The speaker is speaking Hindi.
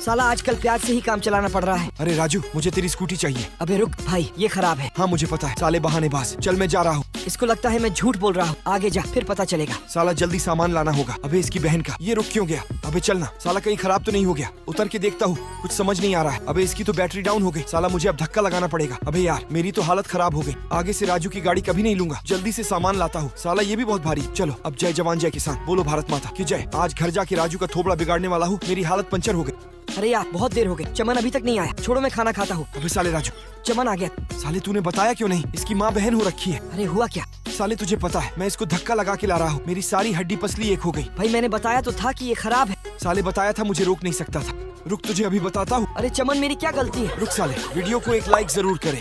साला आजकल प्याज से ही काम चलाना पड़ रहा है। अरे राजू, मुझे तेरी स्कूटी चाहिए। अबे रुक भाई, ये खराब है। हाँ मुझे पता है, साले बहानेबाज। चल मैं जा रहा हूँ। इसको लगता है मैं झूठ बोल रहा हूँ। आगे जा, फिर पता चलेगा। साला जल्दी सामान लाना होगा। अबे इसकी बहन का ये रुक क्यों गया? अबे चलना, साला कहीं खराब तो नहीं हो गया। उतर के देखता हूँ, कुछ समझ नहीं आ रहा है। अबे इसकी तो बैटरी डाउन हो गई। साला मुझे अब धक्का लगाना पड़ेगा। अबे यार, मेरी तो हालत खराब हो गई। आगे से राजू की गाड़ी कभी नहीं लूंगा। जल्दी से सामान लाता हूँ। साला ये भी बहुत भारी। चलो अब जय जवान जय किसान, बोलो भारत माता की जय। आज घर जाके राजू का थोबड़ा बिगाड़ने वाला हूँ। मेरी हालत पंचर हो गई। अरे यार, बहुत देर हो गई, चमन अभी तक नहीं आया। छोड़ो मैं खाना खाता हूँ। अबे साले राजू, चमन आ गया। साले तूने बताया क्यों नहीं? इसकी माँ बहन हो रखी है। अरे हुआ क्या? साले तुझे पता है, मैं इसको धक्का लगा के ला रहा हूँ। मेरी सारी हड्डी पसली एक हो गई। भाई मैंने बताया तो था कि ये खराब है। साले बताया था, मुझे रोक नहीं सकता था। रुक, तुझे अभी बताता हूँ। अरे चमन, मेरी क्या गलती है? रुक साले, वीडियो को एक लाइक जरूर करे।